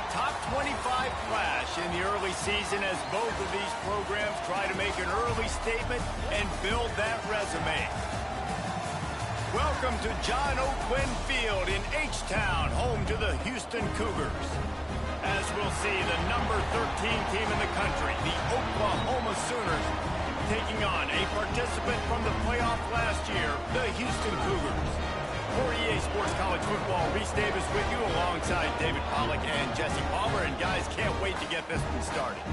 top 25 clash in the early season as both of these programs try to make an early statement and build that resume. Welcome to John O'Quinn Field in H-Town, home to the Houston Cougars. As we'll see, the number 13 team in the country, the Oklahoma Sooners, taking on a participant from the playoff last year, the Houston Cougars. For EA Sports College Football, Reese Davis with you alongside David Pollack and Jesse Palmer. And guys, can't wait to get this one started.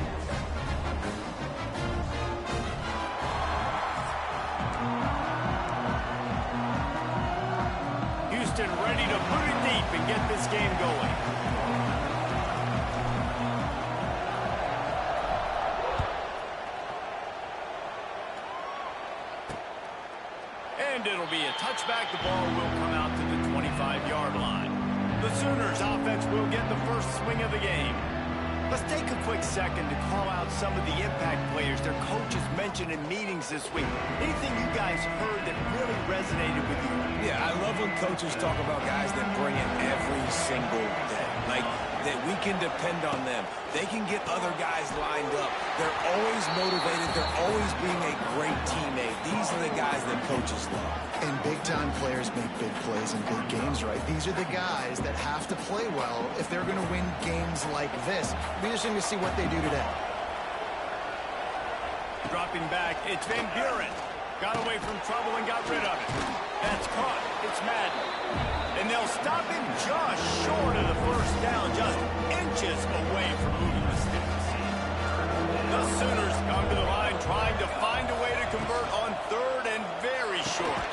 Houston ready to put it deep and get this game going. And it'll be a touchback. The ball will come out to the 25-yard line. The Sooners offense will get the first swing of the game. Let's take a quick second to call out some of the impact players their coaches mentioned in meetings this week. Anything you guys heard that really resonated with you? Yeah, I love when coaches talk about guys that bring it every single day. Like, that we can depend on them. They can get other guys lined up. They're always motivated. They're always being a great teammate. These are the guys that coaches love. And big-time players make big plays in big games, right? These are the guys that have to play well if they're going to win games like this. It'll be interesting to see what they do today. Dropping back, it's Van Buren. Got away from trouble and got rid of it. That's caught. It's Madden. And they'll stop him just short of the first down, just inches away from moving the sticks. The Sooners come to the line trying to find a way to convert on third and very short.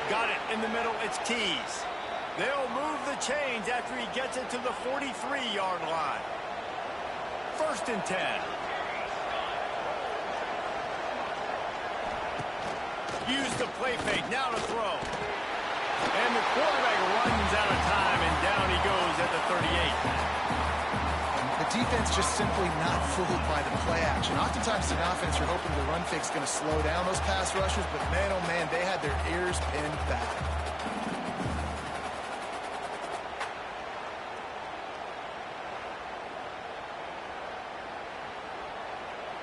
Got it in the middle. It's Keys. They'll move the chains after he gets it to the 43-yard line. 1st and 10. Use the play fake. Now to throw. And the quarterback runs out of time, and down he goes at the 38. The defense just simply not fooled by the play action. Oftentimes in offense, you're hoping the run fake's going to slow down those pass rushers, but man, oh man, they had their ears pinned back.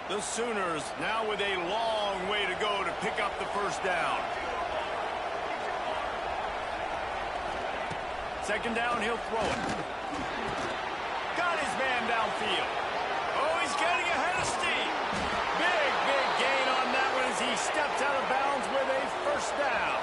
The Sooners now with a long way to go to pick up the first down. 2nd down, he'll throw it. Got his man downfield. Oh, he's getting ahead of steam. Big gain on that one as he steps out of bounds with a first down.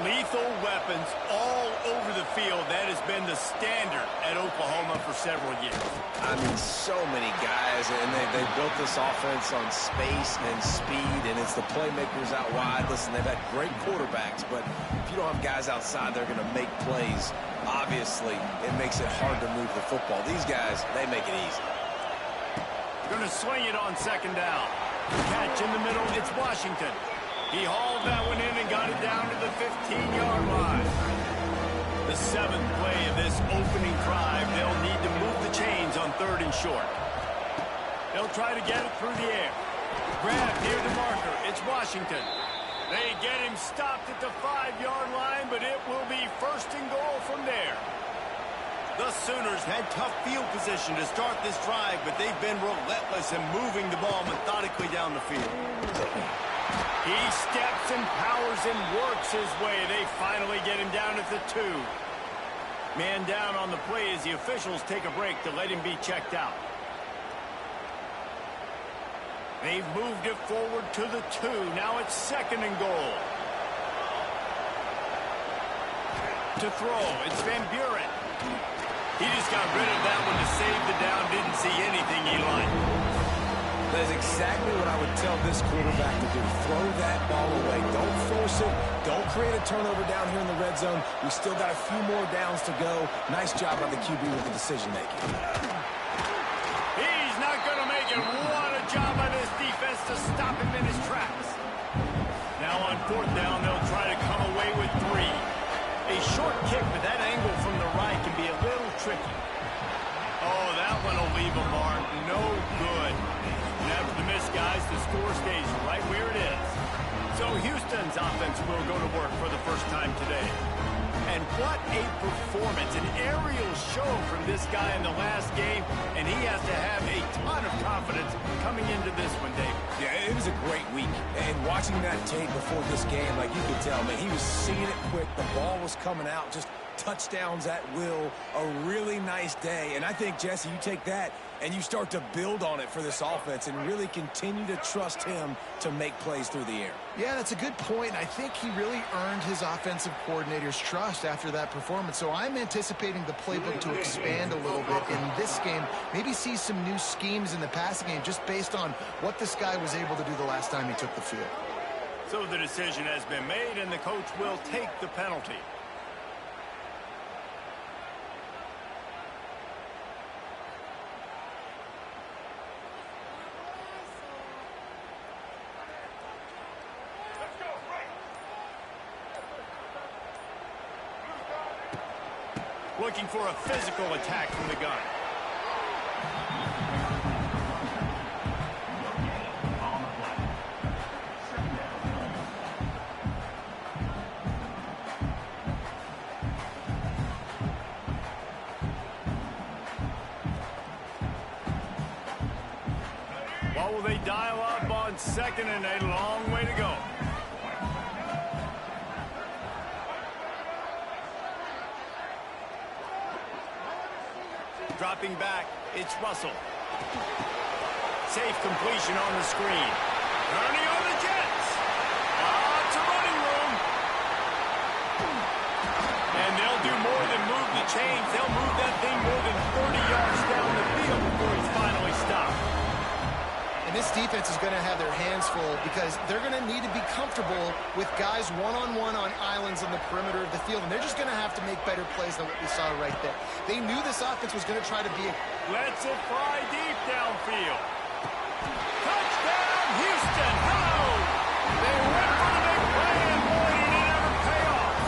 Lethal weapons all over the field. That has been the standard at Oklahoma for several years. I mean, so many guys, and they built this offense on space and speed, and it's the playmakers out wide. Listen, they've had great quarterbacks, but if you don't have guys outside, they're going to make plays. Obviously, it makes it hard to move the football. These guys, they make it easy. Going to swing it on 2nd down. Catch in the middle, it's Washington. He hauled that one in and got it down to the 15-yard line. The 7th play of this opening drive, they'll need to move the chains on 3rd and short. They'll try to get it through the air. Grab near the marker. It's Washington. They get him stopped at the 5-yard line, but it will be 1st and goal from there. The Sooners had tough field position to start this drive, but they've been relentless in moving the ball methodically down the field. He steps and powers and works his way. They finally get him down at the 2. Man down on the play as the officials take a break to let him be checked out. They've moved it forward to the 2. Now it's 2nd and goal. To throw, it's Van Buren. He just got rid of that one to save the down. Didn't see anything he liked. That is exactly what I would tell this quarterback to do. Throw that ball away. Don't force it. Don't create a turnover down here in the red zone. We still got a few more downs to go. Nice job by the QB with the decision-making. He's not going to make it. What a job by this defense to stop him in his tracks. Now on 4th down, they'll try to come away with 3. A short kick, but that angle from the right can be a little tricky. Oh, that one will leave a mark. No good. And after the miss, guys, the score stays right where it is. So Houston's offense will go to work for the first time today. And what a performance, an aerial show from this guy in the last game, and he has to have a ton of confidence coming into this one, Dave. Yeah, it was a great week. And watching that tape before this game, like you could tell, man, he was seeing it quick. The ball was coming out, just touchdowns at will. A really nice day. And I think, Jesse, you take that and you start to build on it for this offense and really continue to trust him to make plays through the air. Yeah, that's a good point. I think he really earned his offensive coordinator's trust after that performance. So I'm anticipating the playbook to expand a little bit in this game. Maybe see some new schemes in the passing game just based on what this guy was able to do the last time he took the field. So the decision has been made, and the coach will take the penalty. Looking for a physical attack from the gun. What will they dial up on second and a long way to go? Dropping back, it's Russell. Safe completion on the screen. Turning on the Jets. Lots of running room. And they'll do more than move the chains. They'll move that thing more than 30 yards down the field before he's finally stopped. And this defense is going to have their hands full because they're going to need to be comfortable with guys one-on-one on islands on the perimeter of the field. And they're just going to have to make better plays than what we saw right there. They knew this offense was going to try to be a... Lets it fly deep downfield. Touchdown, Houston. Hello. They went for the big play, and boy, did it ever pay off.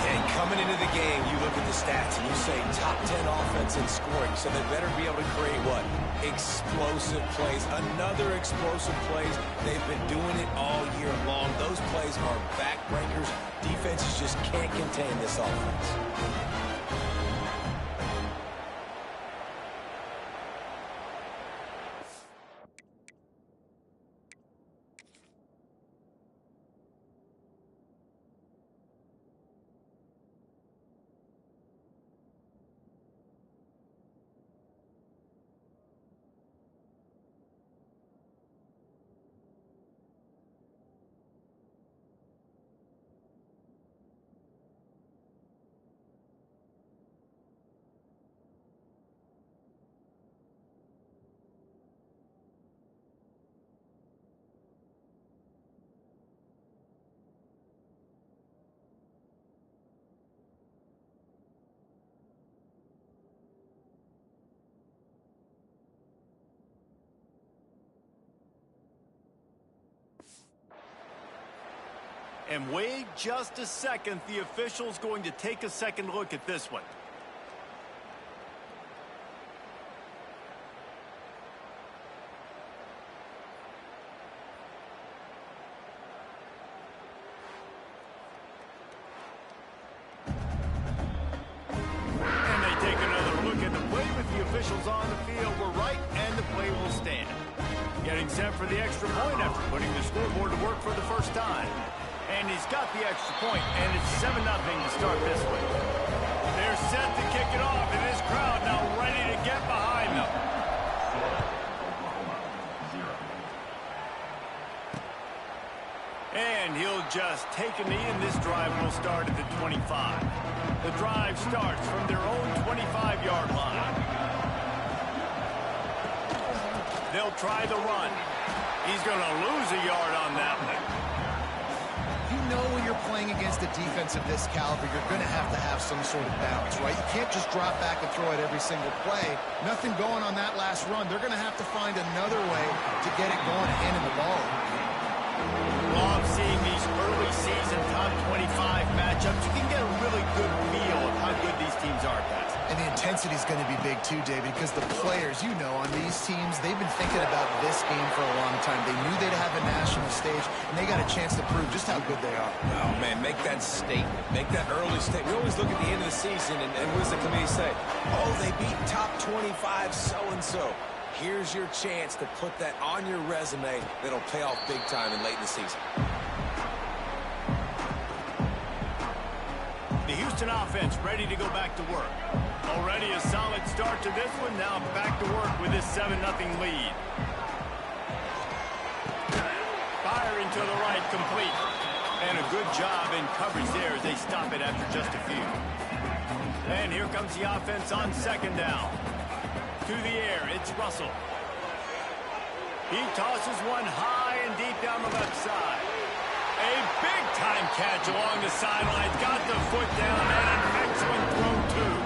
And coming into the game, you look at the stats and you say top 10 offense in scoring, so they better be able to create what? Explosive plays. Another explosive plays. They've been doing it all year long. Those plays are backbreakers. Defenses just can't contain this offense. And wait just a second. The official's going to take a second look at this one. And they take another look at the play with the officials on the field. We're right, and the play will stand. Getting set for the extra point after putting the scoreboard to work for the first time. And he's got the extra point, and it's 7-0 to start this one. They're set to kick it off, and this crowd now ready to get behind them. And he'll just take a knee, and this drive will start at the 25. The drive starts from their own 25-yard line. They'll try the run. He's going to lose a yard on that one. You know when you're playing against a defense of this caliber, you're going to have some sort of balance, right? You can't just drop back and throw it every single play. Nothing going on that last run. They're going to have to find another way to get it going and handing the ball. Love seeing these early season top 25 matchups. You can get a really good feel of how good these teams are, guys. And the intensity is going to be big too, David, because the players, you know, on these teams, they've been thinking about this game for a long time. They knew they'd have a national stage, and they got a chance to prove just how good they are. Oh, man, make that statement. Make that early statement. We always look at the end of the season, and what does the committee say? Oh, they beat top 25 so-and-so. Here's your chance to put that on your resume that'll pay off big time and late in the season. The Houston offense ready to go back to work. Already a solid start to this one. Now back to work with this 7-0 lead. Firing to the right, complete. And a good job in coverage there as they stop it after just a few. And here comes the offense on second down. To the air, it's Russell. He tosses one high and deep down the left side. A big-time catch along the sidelines. Got the foot down and an excellent throw, too.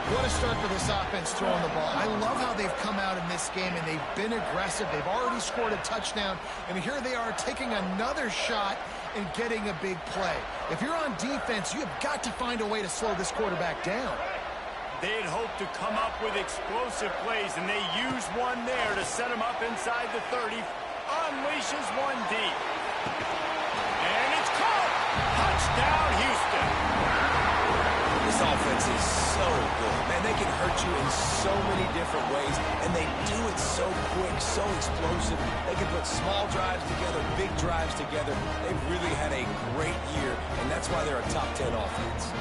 What a start for this offense throwing the ball. I love how they've come out in this game, and they've been aggressive. They've already scored a touchdown, and here they are taking another shot and getting a big play. If you're on defense, you have got to find a way to slow this quarterback down. They'd hoped to come up with explosive plays, and they used one there to set him up inside the 30. Unleashes one deep. And it's caught. Touchdown, Houston. This offense is so good. Man, they can hurt you in so many different ways, and they do it so quick, so explosive. They can put small drives together, big drives together. They've really had a great year, and that's why they're a top 10 offense.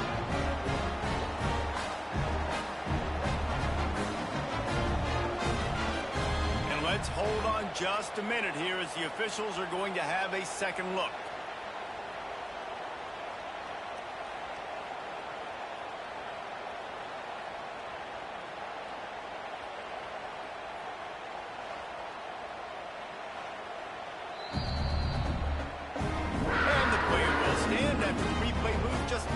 And let's hold on just a minute here as the officials are going to have a second look.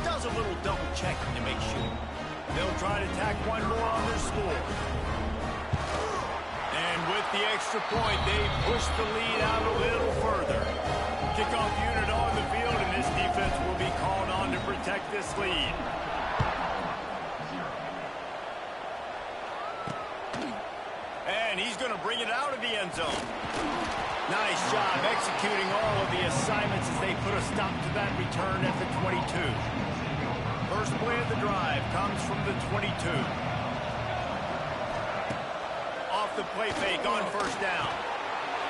Does a little double checking to make sure. They'll try to tack one more on their score. And with the extra point, they push the lead out a little further. Kickoff unit on the field, and this defense will be called on to protect this lead. And he's going to bring it out of the end zone. Nice job executing all of the assignments as they put a stop to that return at the 22. First play of the drive comes from the 22. Off the play fake on first down.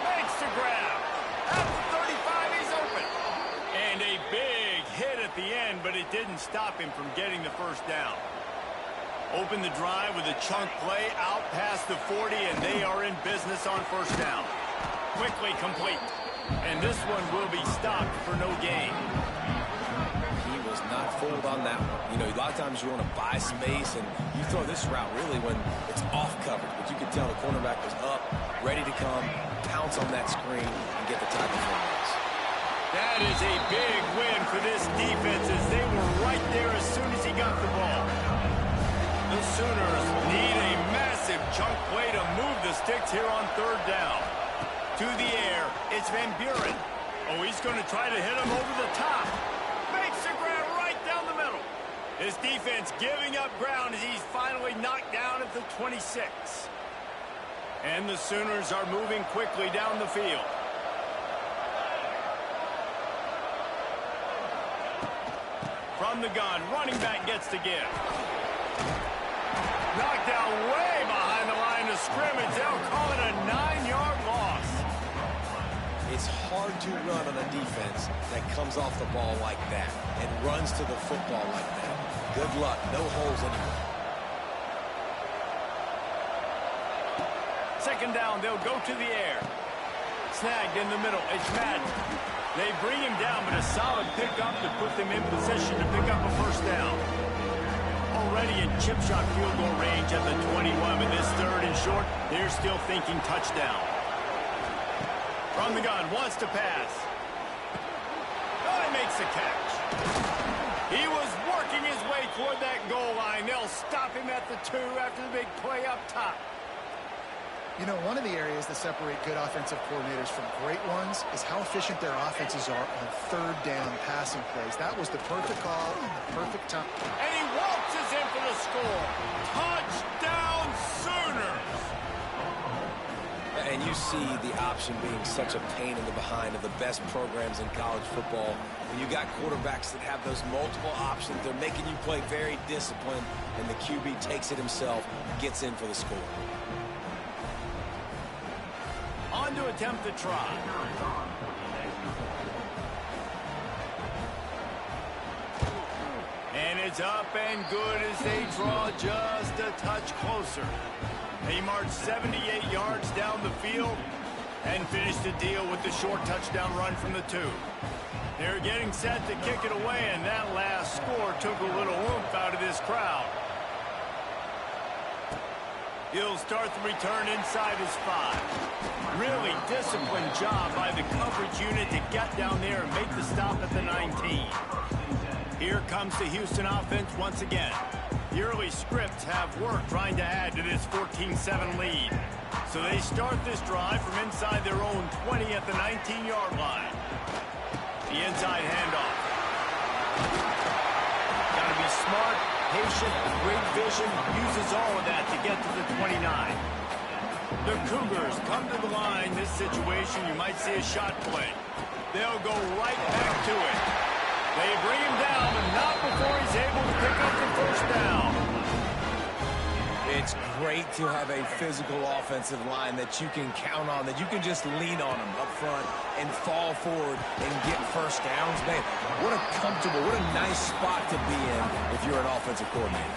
Makes the grab. At the 35, he's open. And a big hit at the end, but it didn't stop him from getting the first down. Open the drive with a chunk play out past the 40, and they are in business on first down. Quickly complete. And this one will be stopped for no gain. He was not fooled on that one. You know, a lot of times you want to buy space, and you throw this route really when it's off coverage. But you could tell the cornerback was up, ready to come, pounce on that screen, and get the tackle for us. That is a big win for this defense as they were right there as soon as he got the ball. The Sooners need a massive chunk play to move the sticks here on third down. To the air, it's Van Buren. Oh, he's going to try to hit him over the top. Makes the grab right down the middle. His defense giving up ground as he's finally knocked down at the 26. And the Sooners are moving quickly down the field. From the gun, running back gets the give. Knocked down way behind the line of scrimmage. They'll call it a 9-yard loss. It's hard to run on a defense that comes off the ball like that and runs to the football like that. Good luck. No holes anywhere. Second down, they'll go to the air. Snagged in the middle. It's Madden. They bring him down, but a solid pickup to put them in position to pick up a first down. Already in chip shot field goal range at the 21, but this third and short, they're still thinking touchdown. From the gun, wants to pass. Oh, he makes the catch. He was working his way toward that goal line. They'll stop him at the 2 after the big play up top. You know, one of the areas that separate good offensive coordinators from great ones is how efficient their offenses are on third down passing plays. That was the perfect call, the perfect time. And he waltzes in for the score. Touchdown Sooners! And you see the option being such a pain in the behind of the best programs in college football. When you got quarterbacks that have those multiple options, they're making you play very disciplined, and the QB takes it himself, gets in for the score. On to attempt the try. And it's up and good as they draw just a touch closer. They marched 78 yards down the field and finished the deal with the short touchdown run from the 2. They're getting set to kick it away, and that last score took a little oomph out of this crowd. He'll start the return inside his 5. Really disciplined job by the coverage unit to get down there and make the stop at the 19. Here comes the Houston offense once again. The early scripts have worked trying to add to this 14-7 lead. So they start this drive from inside their own 20 at the 19-yard line. The inside handoff. Got to be smart, patient, great vision, uses all of that to get to the 29. The Cougars come to the line. This situation, you might see a shot play. They'll go right back to it. They bring him down, but not before he's able to pick up the first down. It's great to have a physical offensive line that you can count on, that you can just lean on them up front and fall forward and get first downs. Man, what a comfortable, what a nice spot to be in if you're an offensive coordinator.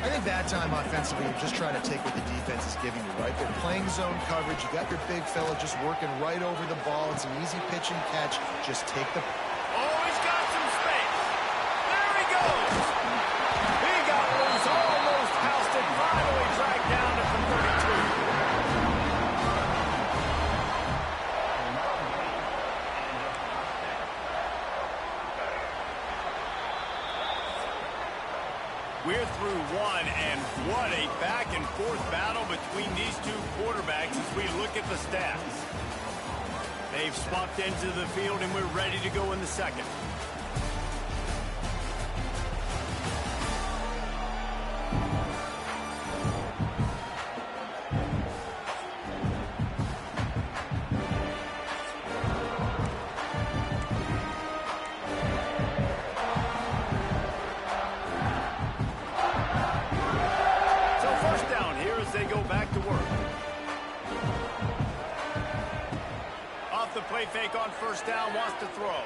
I think that time offensively, you're just trying to take what the defense is giving you, right? They're playing zone coverage. You got your big fella just working right over the ball. It's an easy pitch and catch. Just take the... Oh, he's got some space. There he goes. He got loose, almost housed it, finally dragged down at the 32. We're through one, and what a back-and-forth battle between these two quarterbacks as we look at the stats. They've swapped into the field, and we're ready to go in the second. Play fake on first down, wants to throw.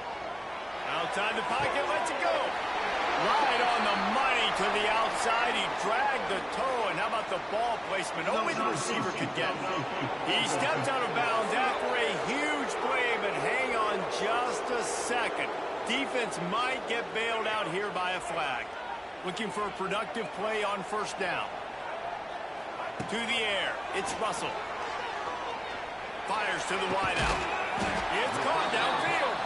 Outside the pocket, lets it go. Right on the money to the outside. He dragged the toe, and how about the ball placement? Only the receiver could get it. He stepped out of bounds after a huge play, but hang on just a second. Defense might get bailed out here by a flag. Looking for a productive play on first down. To the air, it's Russell. Fires to the wideout. It's caught downfield.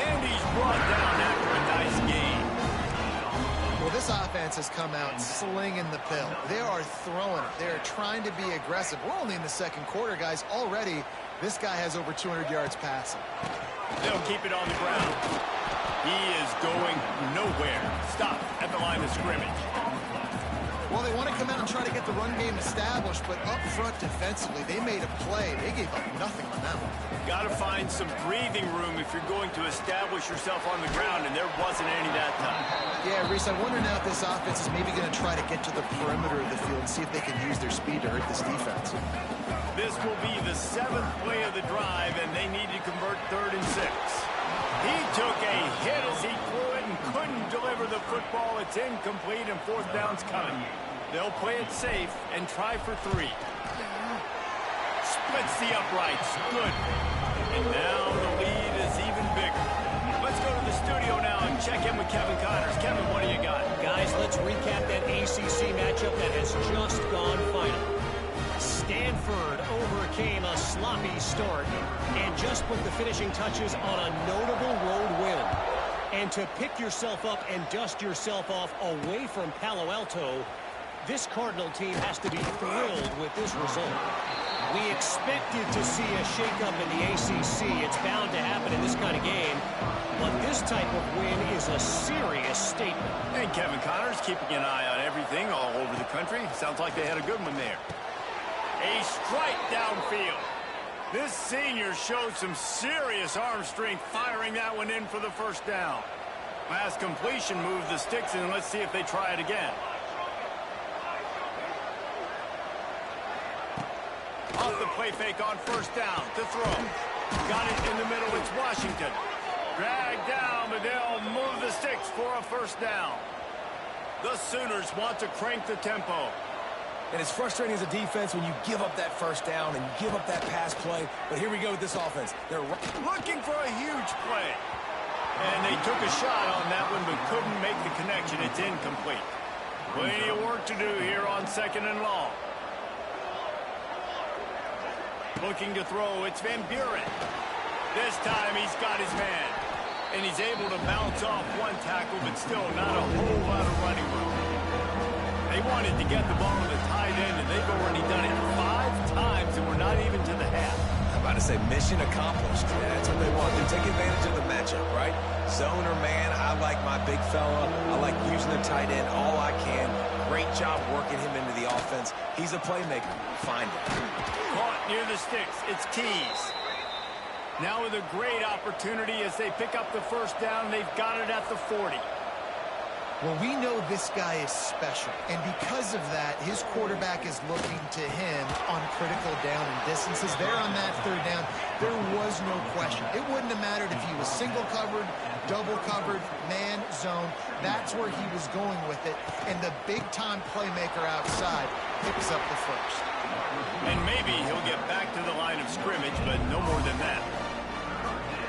And he's brought down after a nice gain. Well, this offense has come out slinging the pill. They are throwing it. They are trying to be aggressive. We're only in the second quarter, guys. Already, this guy has over 200 yards passing. They'll keep it on the ground. He is going nowhere. Stop at the line of scrimmage. Well, they want to come out and try to get the run game established, but up front defensively, they made a play. They gave up nothing on that one. Got to find some breathing room if you're going to establish yourself on the ground, and there wasn't any that time. Yeah, Reese, I wonder now if this offense is maybe going to try to get to the perimeter of the field and see if they can use their speed to hurt this defense. This will be the 7th play of the drive, and they need to convert 3rd and 6. He took a hit as he threw it and couldn't deliver the football. It's incomplete, and 4th down's coming. They'll play it safe and try for 3. Splits the uprights. Good. And now the lead is even bigger. Let's go to the studio now and check in with Kevin Connors. Kevin, what do you got? Guys, let's recap that ACC matchup that has just gone final. Stanford overcame a sloppy start and just put the finishing touches on a notable road win. And to pick yourself up and dust yourself off away from Palo Alto, this Cardinal team has to be thrilled with this result. We expected to see a shakeup in the ACC. It's bound to happen in this kind of game. But this type of win is a serious statement. And Kevin Connors keeping an eye on everything all over the country. Sounds like they had a good one there. A strike downfield. This senior showed some serious arm strength firing that one in for the first down. Last completion moved the sticks in. Let's see if they try it again. Off the play fake on first down to throw. Got it in the middle. It's Washington. Dragged down, but they'll move the sticks for a first down. The Sooners want to crank the tempo. And it's frustrating as a defense when you give up that first down and you give up that pass play. But here we go with this offense. They're looking for a huge play. And they took a shot on that one, but couldn't make the connection. It's incomplete. Plenty of work to do here on 2nd and long. Looking to throw, it's Van Buren. This time he's got his man. And he's able to bounce off one tackle, but still not a whole lot of running room. They wanted to get the ball to the tight end, and they've already done it 5 times, and we're not even to the half. I'm about to say mission accomplished. Yeah, that's what they want. They take advantage of the matchup, right? Zone or man, I like my big fella. I like using the tight end all I can. Great job working him into the offense. He's a playmaker. Find him. Caught near the sticks. It's Keys. Now with a great opportunity as they pick up the first down. They've got it at the 40. Well, we know this guy is special, and because of that, his quarterback is looking to him on critical down and distances. There on that 3rd down, there was no question. It wouldn't have mattered if he was single covered, double covered, man, zone. That's where he was going with it, and the big-time playmaker outside picks up the first. And maybe he'll get back to the line of scrimmage, but no more than that.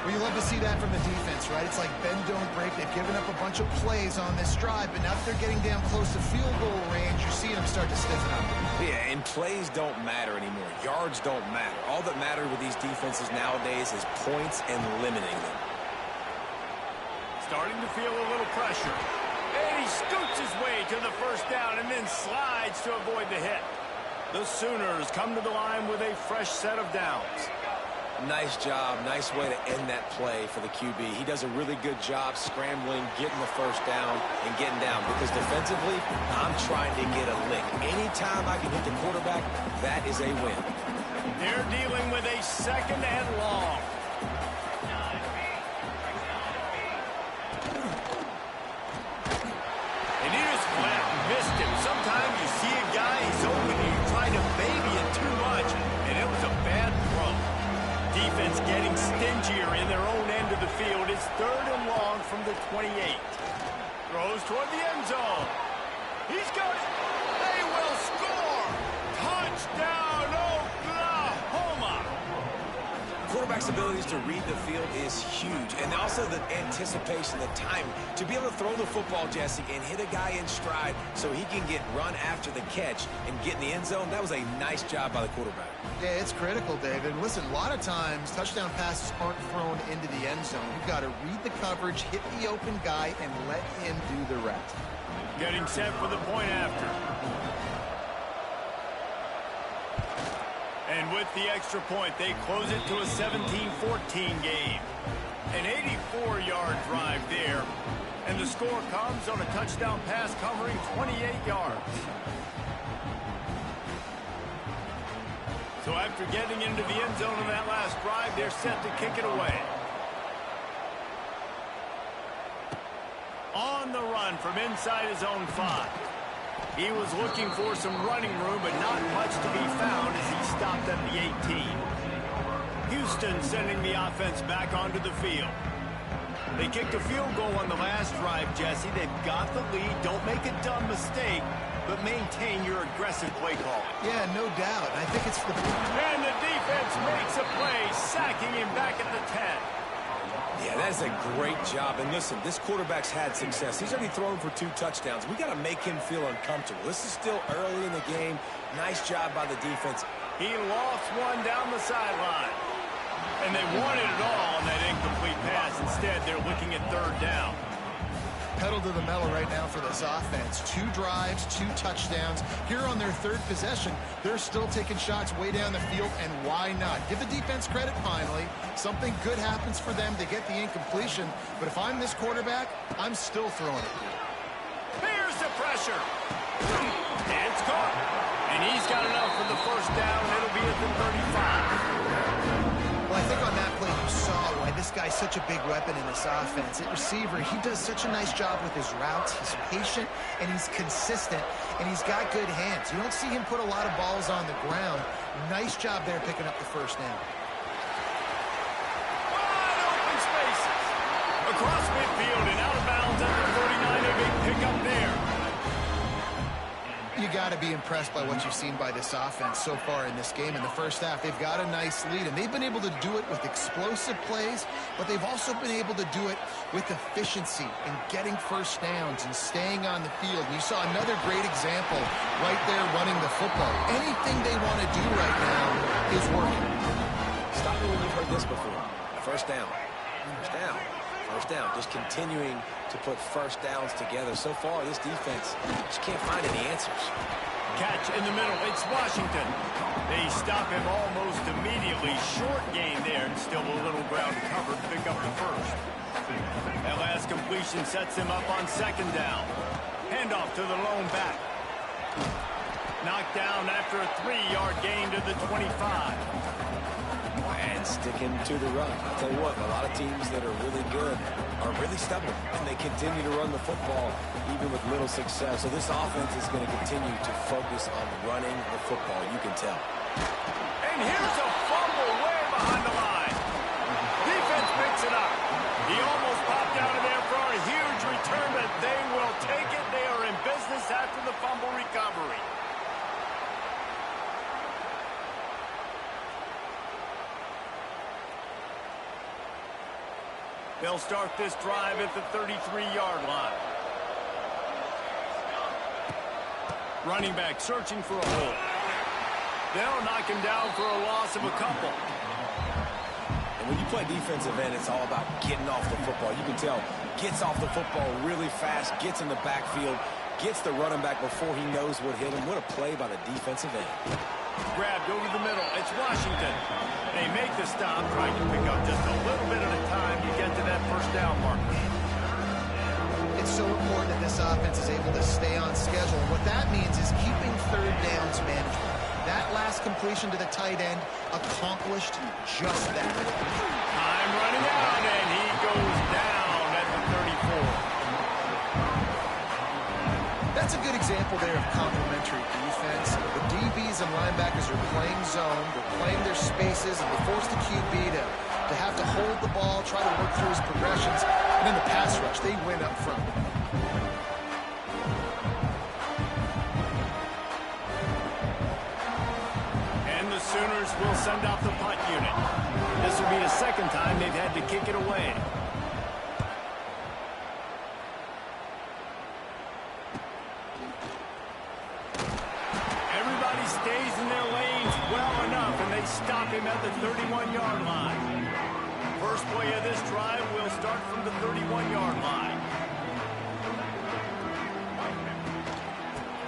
Well, you love to see that from the defense, right? It's like bend, don't break. They've given up a bunch of plays on this drive, but now that they're getting down close to field goal range, you're seeing them start to stiffen up. Yeah, and plays don't matter anymore. Yards don't matter. All that matters with these defenses nowadays is points and limiting them. Starting to feel a little pressure. And he scoots his way to the first down and then slides to avoid the hit. The Sooners come to the line with a fresh set of downs. Nice job. Nice way to end that play for the QB. He does a really good job scrambling, getting the first down, and getting down. Because defensively, I'm trying to get a lick. Anytime I can hit the quarterback, that is a win. They're dealing with a 2nd and long. And he just flat missed him. Sometimes you see a guy, he's open, and you try to baby it too much, and it was a bad throw. Defense getting stingier in their own end of the field. It's 3rd and long from the 28. Throws toward the end zone. He's got it. They will score. Touchdown, Oklahoma. Quarterback's abilities to read the field is huge. And also the anticipation, the time to be able to throw the football, Jesse, and hit a guy in stride so he can get run after the catch and get in the end zone. That was a nice job by the quarterback. Yeah, it's critical, David. Listen, a lot of times touchdown passes aren't thrown into the end zone. You've got to read the coverage, hit the open guy, and let him do the rest. Getting set for the point after. And with the extra point, they close it to a 17-14 game. An 84-yard drive there. And the score comes on a touchdown pass covering 28 yards. So after getting into the end zone in that last drive, they're set to kick it away. On the run from inside his own 5. He was looking for some running room, but not much to be found as he stopped at the 18. Houston sending the offense back onto the field. They kicked a field goal on the last drive, Jesse. They've got the lead. Don't make a dumb mistake, but maintain your aggressive play call. Yeah, no doubt. I think it's the... And the defense makes a play, sacking him back at the 10. Yeah, that's a great job. And listen, this quarterback's had success. He's already thrown for 2 touchdowns. We got to make him feel uncomfortable. This is still early in the game. Nice job by the defense. He lost one down the sideline. And they wanted it all on that incomplete pass. Instead, they're looking at 3rd down. Pedal to the metal right now for this offense. 2 drives, 2 touchdowns. Here on their 3rd possession, they're still taking shots way down the field, and why not? Give the defense credit finally. Something good happens for them. They get the incompletion, but if I'm this quarterback, I'm still throwing it. Here's the pressure. And it's caught. And he's got enough for the first down. It'll be at the 35. Well, I think on that play you saw why this guy's such a big weapon in this offense. At receiver, he does such a nice job with his routes. He's patient, and he's consistent, and he's got good hands. You don't see him put a lot of balls on the ground. Nice job there picking up the first down. Wide open spaces. Across midfield and out of bounds at the 49. A big pickup there. You got to be impressed by what you've seen by this offense so far in this game. In the first half, they've got a nice lead, and they've been able to do it with explosive plays, but they've also been able to do it with efficiency and getting first downs and staying on the field. You saw another great example right there running the football. Anything they want to do right now is working. Stop me when you've heard this before. First down. First down. First down. Just continuing to put first downs together. So far, this defense just can't find any answers. Catch in the middle. It's Washington. They stop him almost immediately. Short gain there, and still a little ground covered to pick up the first. That last completion sets him up on second down. Handoff to the lone back. Knocked down after a 3-yard gain to the 25. And sticking to the run. I'll tell you what, a lot of teams that are really good are really stubborn, and they continue to run the football even with little success. So this offense is going to continue to focus on running the football, you can tell. And here's a fumble way behind the line. Defense picks it up. He almost popped out of there for a huge return, but they will take it. They are in business after the fumble recovery. They'll start this drive at the 33-yard line. Running back searching for a hole. They'll knock him down for a loss of a couple. And when you play defensive end, it's all about getting off the football. You can tell, gets off the football really fast, gets in the backfield, gets the running back before he knows what hit him. What a play by the defensive end. Grabbed over the middle. It's Washington. They make the stop, trying to pick up just a little bit at a time to get to that first down marker. It's so important that this offense is able to stay on schedule. What that means is keeping third downs management. That last completion to the tight end accomplished just that. Time running out, and he goes down at the 34. That's a good example there of complementary defense. The DBs and linebackers are playing zone, they're playing their spaces, and they force the QB to have to hold the ball, try to work through his progressions, and in the pass rush, they win up front. And the Sooners will send out the punt unit. This will be the second time they've had to kick it away. Stays in their lanes well enough, and they stop him at the 31-yard line. First play of this drive will start from the 31-yard line.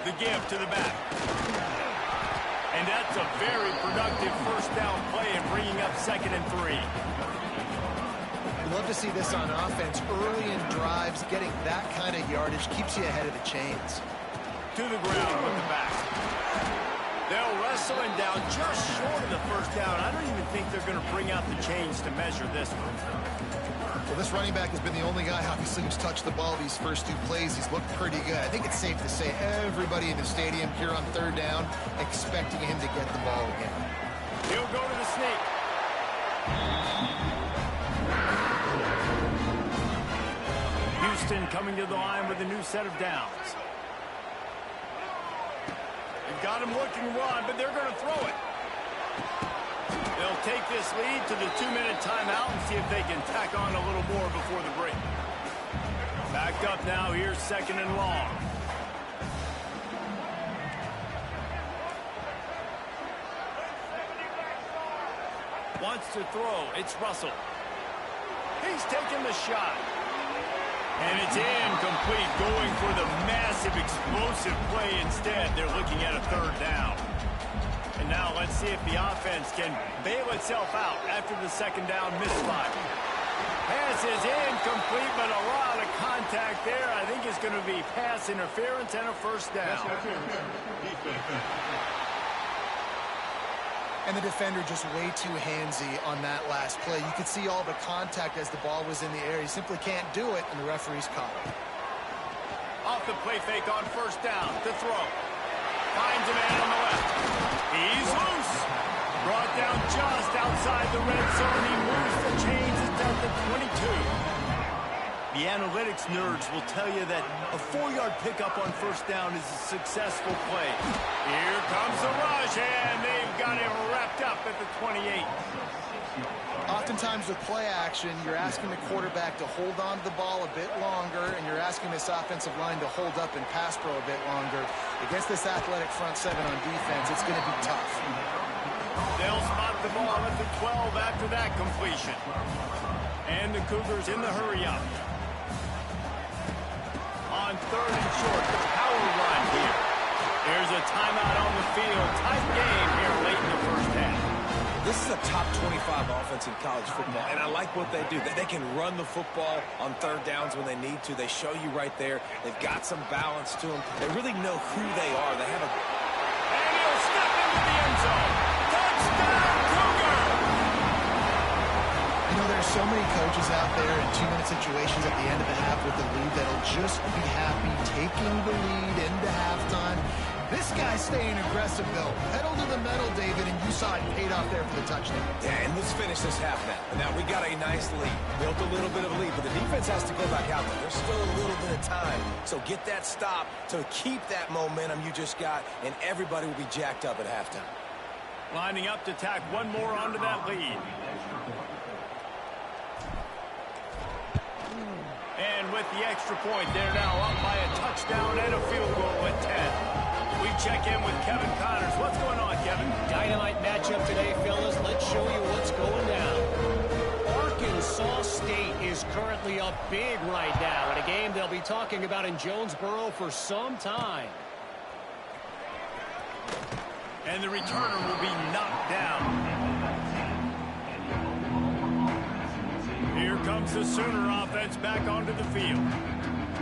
The give to the back. And that's a very productive first down play and bringing up 2nd and 3. We'd love to see this on offense. Early in drives, getting that kind of yardage keeps you ahead of the chains. To the ground with the back. They'll wrestle him down just short of the first down. I don't even think they're going to bring out the chains to measure this one. Well, this running back has been the only guy, obviously, who's touched the ball these first 2 plays. He's looked pretty good. I think it's safe to say everybody in the stadium here on third down expecting him to get the ball again. He'll go to the sneak. Houston coming to the line with a new set of downs. They've got him looking run, but they're going to throw it. They'll take this lead to the 2-minute timeout and see if they can tack on a little more before the break. Backed up now. Here's 2nd and long. Wants to throw. It's Russell. He's taking the shot. And it's incomplete, going for the massive explosive play instead. They're looking at a third down. And now let's see if the offense can bail itself out after the second down misfire. Pass is incomplete, but a lot of contact there. I think it's going to be pass interference and a first down. And the defender just way too handsy on that last play. You could see all the contact as the ball was in the air. He simply can't do it, and the referee's caught it. Off the play fake on first down to throw. Finds a man on the left. He's loose. Brought down just outside the red zone. He moves the chains. It's down to 22. The analytics nerds will tell you that a 4-yard pickup on first down is a successful play. Here comes the rush, and they've got him wrapped up at the 28. Oftentimes with play action, you're asking the quarterback to hold on to the ball a bit longer, and you're asking this offensive line to hold up and pass pro a bit longer. Against this athletic front seven on defense, it's going to be tough. They'll spot the ball at the 12 after that completion. And the Cougars in the hurry-up. On third and short, the power run here. There's a timeout on the field. Tight game here late in the first half. This is a top 25 offense in college football, and I like what they do. They can run the football on third downs when they need to. They show you right there. They've got some balance to them. They really know who they are. They have a... And he'll step into the end zone. Touchdown, Cougar! You know, there are so many coaches out there in 2-minute situations at the end of the half with the lead that'll just be happy taking the lead into halftime. This guy's staying aggressive, though. Pedal to the metal, David, and you saw it paid off there for the touchdown. Yeah, and let's finish this half now. Now, we got a nice lead. Built a little bit of a lead, but the defense has to go back out there. There's still a little bit of time. So get that stop to keep that momentum you just got, and everybody will be jacked up at halftime. Lining up to tack one more onto that lead. And with the extra point, they're now up by a touchdown and a field goal at 10. We check in with Kevin Connors. What's going on, Kevin? Dynamite matchup today, fellas. Let's show you what's going down. Arkansas State is currently up big right now in a game they'll be talking about in Jonesboro for some time. And the returner will be knocked down. Here comes the Sooner offense back onto the field.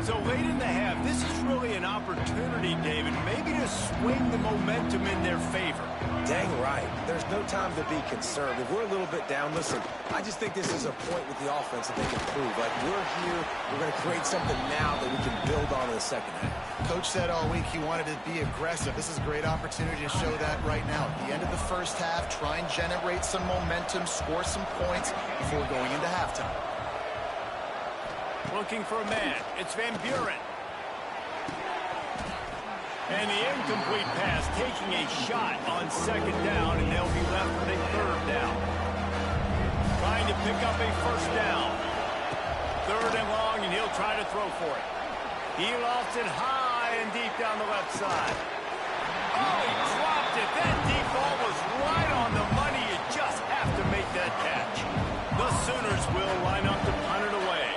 So late in the half, this is really an opportunity, David, maybe to swing the momentum in their favor. Dang right. There's no time to be concerned. If we're a little bit down, listen, I just think this is a point with the offense that they can prove. Like, we're here, we're going to create something now that we can build on in the second half. Coach said all week he wanted to be aggressive. This is a great opportunity to show that right now. At the end of the first half, try and generate some momentum, score some points before going into halftime. Looking for a man. It's Van Buren. And the incomplete pass taking a shot on second down, and they'll be left with a third down. Trying to pick up a first down. Third and long, and he'll try to throw for it. He lofts it high and deep down the left side. Oh, he dropped it. That deep ball was right on the money. You just have to make that catch. The Sooners will line up to punt it away.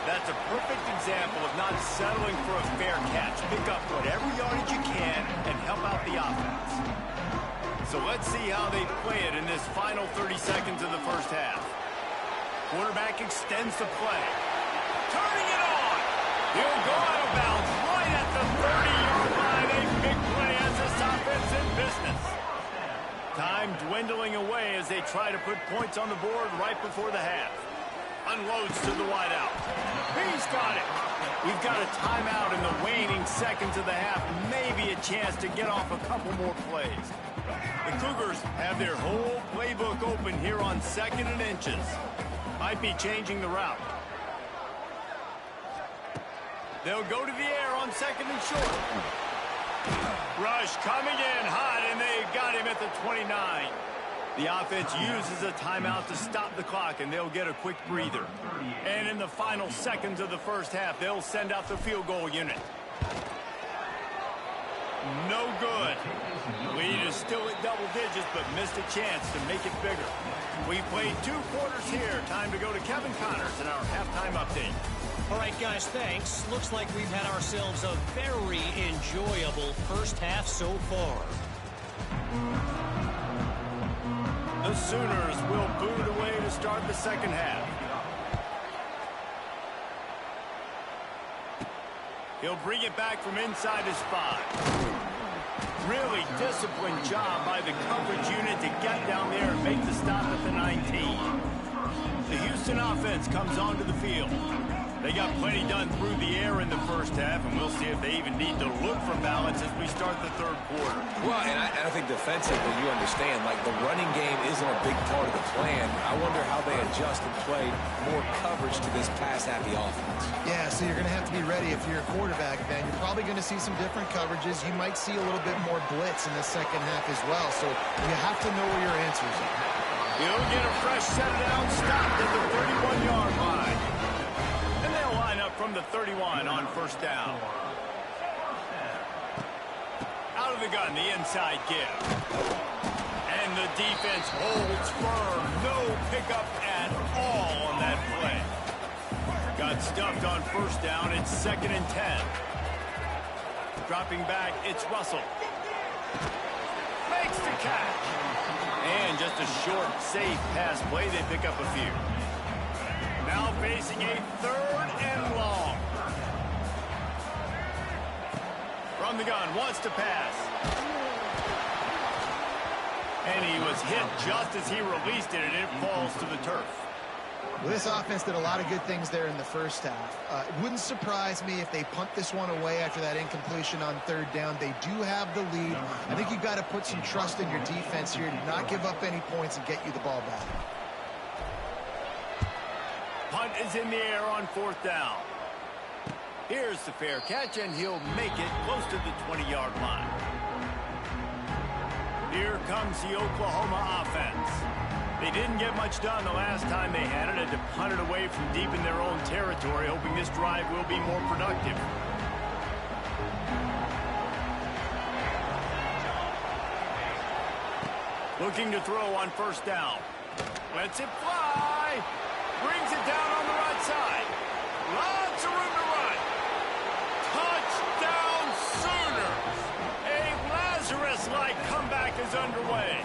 That's a perfect example of not settling for a fair catch. Pick up whatever yardage you can and help out the offense. So let's see how they play it in this final 30 seconds of the first half. Quarterback extends the play. Turning it on. He'll go out of bounds right at the 30-yard line. A big play as this offense in business. Time dwindling away as they try to put points on the board right before the half. Unloads to the wideout. He's got it. We've got a timeout in the waning seconds of the half. Maybe a chance to get off a couple more plays. The Cougars have their whole playbook open here on second and inches. Might be changing the route. They'll go to the air on second and short. Rush coming in hot, and they've got him at the 29. The offense uses a timeout to stop the clock, and they'll get a quick breather. And in the final seconds of the first half, they'll send out the field goal unit. No good. Lead is still at double digits, but missed a chance to make it bigger. We played 2 quarters here. Time to go to Kevin Connors in our halftime update. All right, guys, thanks. Looks like we've had ourselves a very enjoyable first half so far. The Sooners will boot away to start the second half. He'll bring it back from inside his 5. Really disciplined job by the coverage unit to get down there and make the stop at the 19. The Houston offense comes onto the field. They got plenty done through the air in the first half, and we'll see if they even need to look for balance as we start the third quarter. Well, and I think defensively, you understand, like the running game isn't a big part of the plan. I wonder how they adjust and play more coverage to this pass-happy offense. Yeah, so you're going to have to be ready if you're a quarterback, Ben. You're probably going to see some different coverages. You might see a little bit more blitz in the second half as well, so you have to know where your answers are. He'll get a fresh set down, stopped at the 31-yard line. And they'll line up from the 31 on first down. Out of the gun, the inside give. And the defense holds firm. No pickup at all on that play. Got stuffed on first down. It's 2nd and 10. Dropping back, it's Russell. Makes the catch. And just a short, safe pass play. They pick up a few. Now facing a 3rd and long. From the gun, wants to pass. And he was hit just as he released it, and it falls to the turf. Well, this offense did a lot of good things there in the first half. It wouldn't surprise me if they punt this one away after that incompletion on 3rd down. They do have the lead. I think you've got to put some trust in your defense here to not give up any points and get you the ball back. Punt is in the air on 4th down. Here's the fair catch, and he'll make it close to the 20-yard line. Here comes the Oklahoma offense. They didn't get much done the last time they had it. Had to punt it away from deep in their own territory, hoping this drive will be more productive. Looking to throw on first down. Lets it fly. Brings it down on the right side. Lots of room to run. Touchdown Sooners. A Lazarus-like comeback is underway.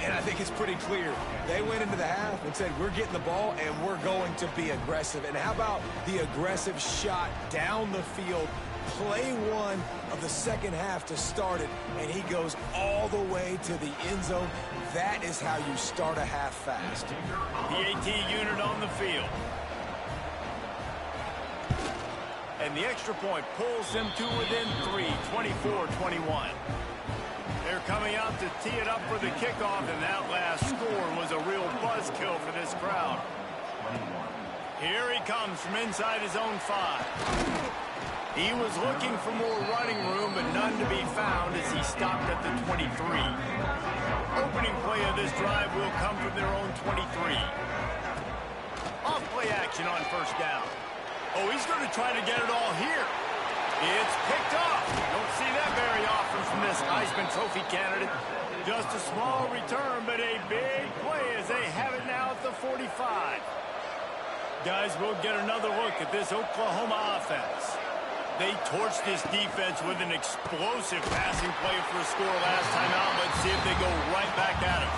And I think it's pretty clear. They went into the half and said, we're getting the ball and we're going to be aggressive. And how about the aggressive shot down the field? Play 1 of the second half to start it, and he goes all the way to the end zone. That is how you start a half fast. The AT unit on the field. And the extra point pulls them to within 3, 24-21. They're coming out to tee it up for the kickoff, and that last score was a real buzzkill for this crowd. Here he comes from inside his own 5. He was looking for more running room, but none to be found as he stopped at the 23. Opening play of this drive will come from their own 23. Off play action on first down. Oh, he's going to try to get it all here. It's picked off. Don't see that very often from this Heisman Trophy candidate. Just a small return, but a big play as they have it now at the 45. Guys, we'll get another look at this Oklahoma offense. They torched this defense with an explosive passing play for a score last time out. Let's see if they go right back at him.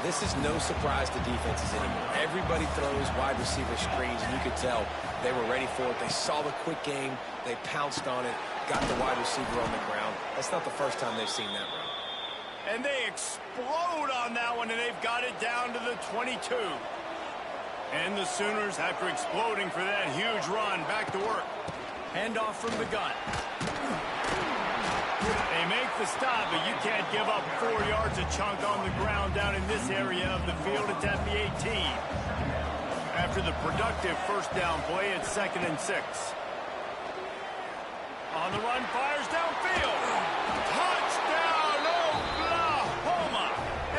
This is no surprise to defenses anymore. Everybody throws wide receiver screens, and you could tell they were ready for it. They saw the quick game. They pounced on it, got the wide receiver on the ground. That's not the first time they've seen that run. And they explode on that one, and they've got it down to the 22. And the Sooners, after exploding for that huge run, back to work. Handoff from the gun. They make the stop, but you can't give up 4 yards a chunk on the ground down in this area of the field. It's at the 18. After the productive first down play, it's 2nd and 6. On the run, fires downfield. Touchdown, Oklahoma!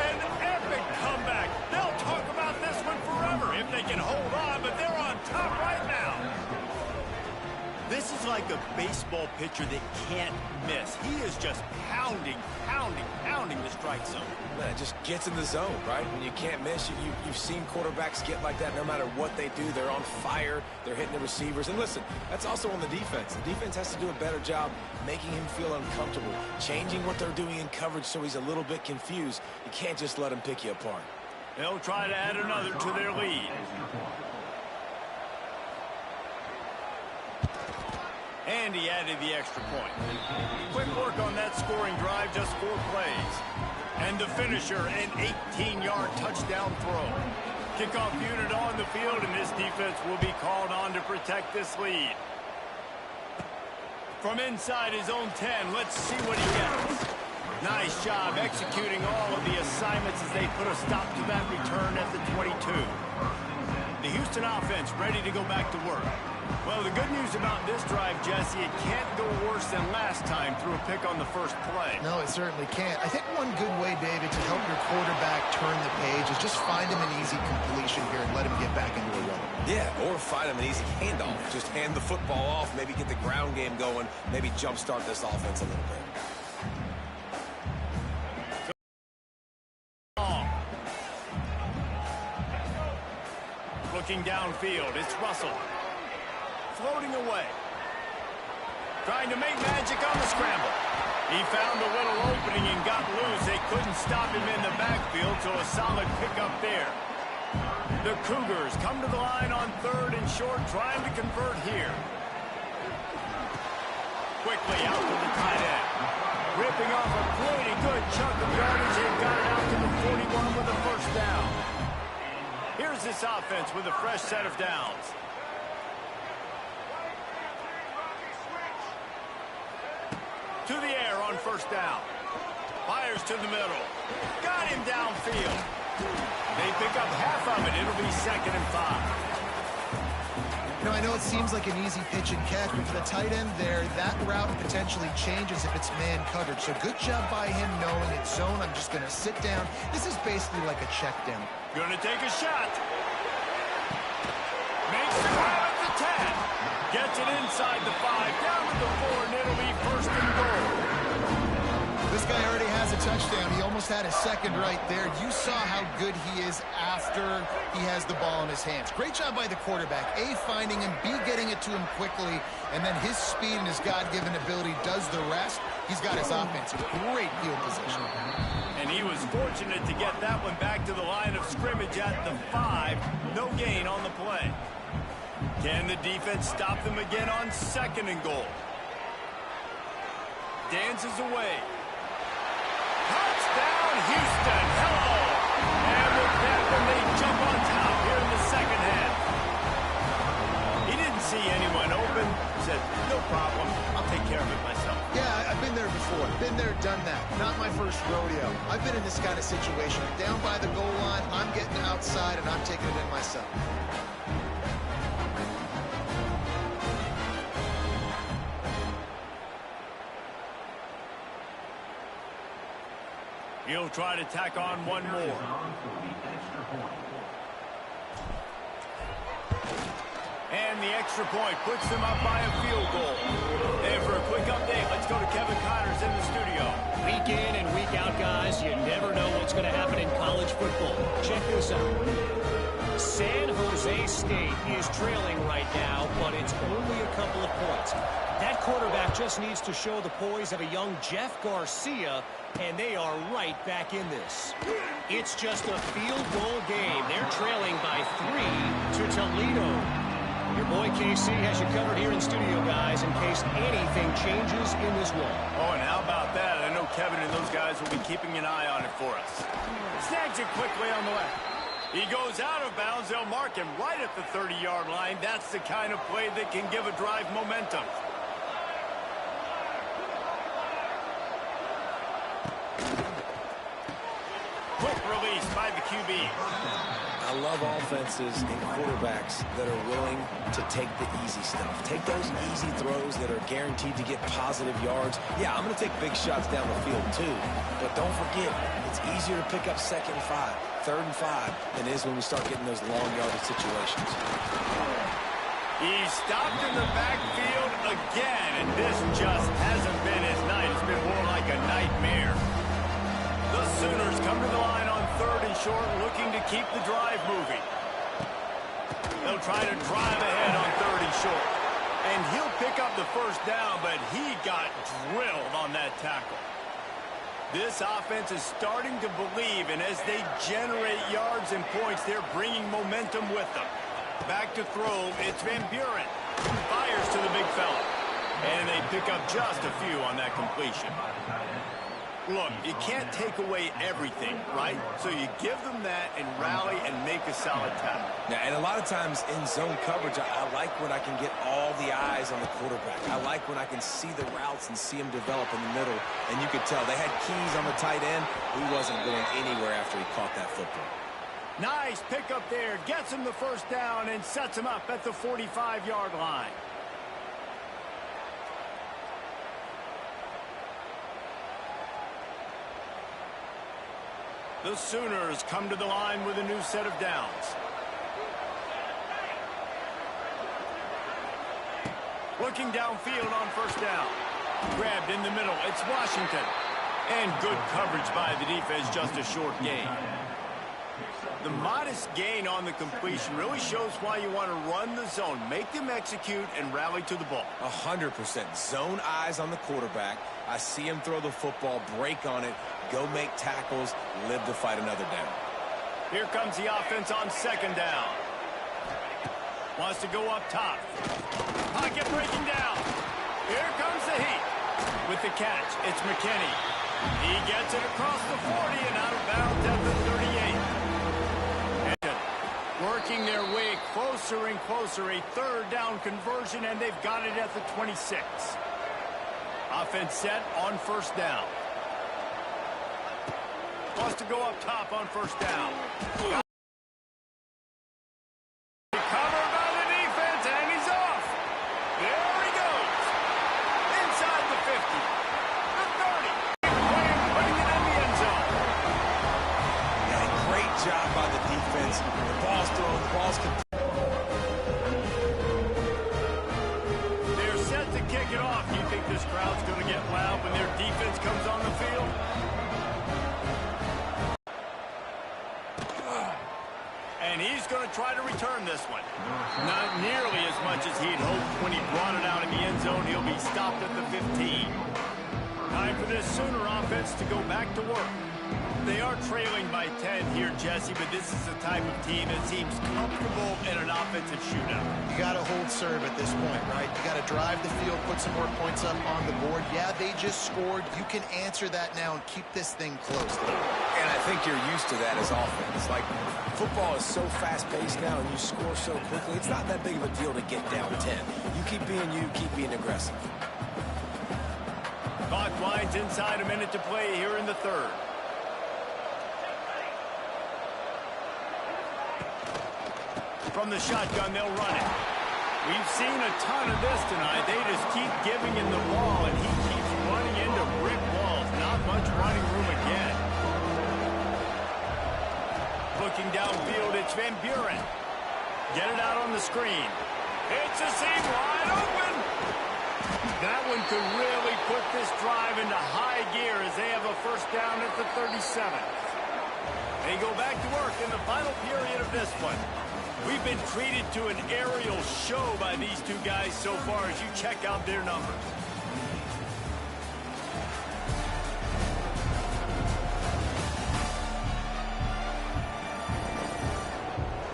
An epic comeback. They'll talk about this one forever if they can hold on, but they're on top right now. This is He's like a baseball pitcher that can't miss. He is just pounding the strike zone. Man, it just gets in the zone, right? When you can't miss, you've seen quarterbacks get like that no matter what they do. They're on fire. They're hitting the receivers. And listen, that's also on the defense. The defense has to do a better job making him feel uncomfortable, changing what they're doing in coverage so he's a little bit confused. You can't just let him pick you apart. They'll try to add another to their lead. And he added the extra point. Quick work on that scoring drive, just 4 plays. And the finisher, an 18-yard touchdown throw. Kickoff unit on the field, and this defense will be called on to protect this lead. From inside his own 10, let's see what he gets. Nice job executing all of the assignments as they put a stop to that return at the 22. The Houston offense ready to go back to work. Well, the good news about this drive, Jesse, it can't go worse than last time through a pick on the first play. No, it certainly can't. I think one good way, David, to help your quarterback turn the page is just find him an easy completion here and let him get back into a rhythm. Yeah, or find him an easy handoff. Just hand the football off, maybe get the ground game going, maybe jumpstart this offense a little bit. Looking downfield, it's Russell. Floating away. Trying to make magic on the scramble. He found a little opening and got loose. They couldn't stop him in the backfield, so a solid pickup there. The Cougars come to the line on 3rd and short, trying to convert here. Quickly out to the tight end. Ripping off a pretty good chunk of yardage and got it out to the 41 with a first down. Here's this offense with a fresh set of downs. To the air on first down. Fires to the middle. Got him downfield. They pick up half of it. It'll be 2nd and 5. You know, I know it seems like an easy pitch and catch, but for the tight end there, that route potentially changes if it's man coverage. So good job by him knowing it's zone. I'm just going to sit down. This is basically like a check down. Going to take a shot. Makes the grab at the 10. Gets it inside the 5, down to the 4, and it'll be 1st and goal. This guy already has a touchdown. He almost had a second right there. You saw how good he is after he has the ball in his hands. Great job by the quarterback. A, finding him, B, getting it to him quickly, and then his speed and his God-given ability does the rest. He's got his offense in great field position. And he was fortunate to get that one back to the line of scrimmage at the 5. No gain on the play. Can the defense stop them again on 2nd and goal? Dances away. Touchdown, Houston. Hello. And with that one, they jump on top here in the second half. He didn't see anyone open. Said, no problem. I'll take care of it myself. Yeah, I've been there before. Been there, done that. Not my first rodeo. I've been in this kind of situation. Down by the goal line, I'm getting outside, and I'm taking it in myself. He'll try to tack on one more. And the extra point puts them up by a field goal. And for a quick update, let's go to Kevin Connors in the studio. Week in and week out, guys, you never know what's going to happen in college football. Check this out. San Jose State is trailing right now, but it's only a couple of points. That quarterback just needs to show the poise of a young Jeff Garcia, and they are right back in this. It's just a field goal game. They're trailing by 3 to Toledo. Your boy KC has you covered here in studio, guys, in case anything changes in this one. Oh, and how about that? I know Kevin and those guys will be keeping an eye on it for us. Snags it quickly on the left. He goes out of bounds. They'll mark him right at the 30-yard line. That's the kind of play that can give a drive momentum. Quick release by the QB. I love offenses and quarterbacks that are willing to take the easy stuff. Take those easy throws that are guaranteed to get positive yards. Yeah, I'm going to take big shots down the field too. But don't forget, it's easier to pick up 2nd and 5, 3rd and 5 than it is when we start getting those long yardage situations. He's stopped in the backfield again, and this just hasn't been his night. It's been more like a nightmare. The Sooners come to the line on 3rd and short, looking to keep the drive moving. They'll try to drive ahead on 3rd and short. And he'll pick up the first down, but he got drilled on that tackle. This offense is starting to believe, and as they generate yards and points, they're bringing momentum with them. Back to throw, it's Van Buren. Fires to the big fella. And they pick up just a few on that completion. Look, you can't take away everything, right? So you give them that and rally and make a solid tackle. Yeah, and a lot of times in zone coverage, I like when I can get all the eyes on the quarterback. I like when I can see the routes and see them develop in the middle. And you could tell they had keys on the tight end. He wasn't going anywhere after he caught that football. Nice pick up there. Gets him the first down and sets him up at the 45-yard line. The Sooners come to the line with a new set of downs. Looking downfield on first down. Grabbed in the middle. It's Washington. And good coverage by the defense, just a short gain. The modest gain on the completion really shows why you want to run the zone. Make them execute and rally to the ball. 100%. Zone eyes on the quarterback. I see him throw the football, break on it, go make tackles, live to fight another down. Here comes the offense on 2nd down. Wants to go up top. Pocket breaking down. Here comes the heat. With the catch, it's McKinney. He gets it across the 40 and out of bounds at the 38. Working their way closer and closer. A 3rd down conversion, and they've got it at the 26. Offense set on 1st down. Wants to go up top on 1st down. Covered by the defense, and he's off. There he goes. Inside the 50. The 30. Putting it in the end zone. Yeah, great job by the defense. The ball's thrown. The ball's They're set to kick it off. Do you think this crowd's going to get loud when their defense comes on the field? And he's going to try to return this one. Not nearly as much as he'd hoped when he brought it out in the end zone. He'll be stopped at the 15. Time for this Sooner offense to go back to work. They are trailing by 10 here, Jesse, but this is the type of team that seems comfortable in an offensive shootout. You got to hold serve at this point, right? You got to drive the field, put some more points up on the board. Yeah, they just scored. You can answer that now and keep this thing close. And I think you're used to that as offense. Like, football is so fast-paced now and you score so quickly, it's not that big of a deal to get down 10. You keep being aggressive. Clock winds inside a minute to play here in the 3rd. From the shotgun, they'll run it. We've seen a ton of this tonight. They just keep giving him the ball, and he keeps running into brick walls. Not much running room again. Looking downfield, it's Van Buren. Get it out on the screen. It's a seam wide open. That one could really put this drive into high gear as they have a first down at the 37. They go back to work in the final period of this one. We've been treated to an aerial show by these two guys so far as you check out their numbers.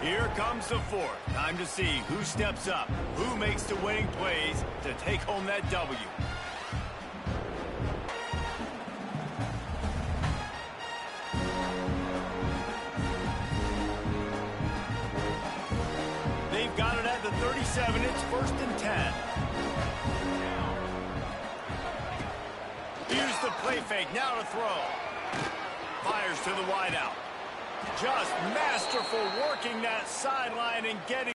Here comes the 4th. Time to see who steps up, who makes the winning plays to take home that W. They've got it at the 37. It's 1st and 10. Here's the play fake. Now to throw. Fires to the wideout. Just masterful working that sideline and getting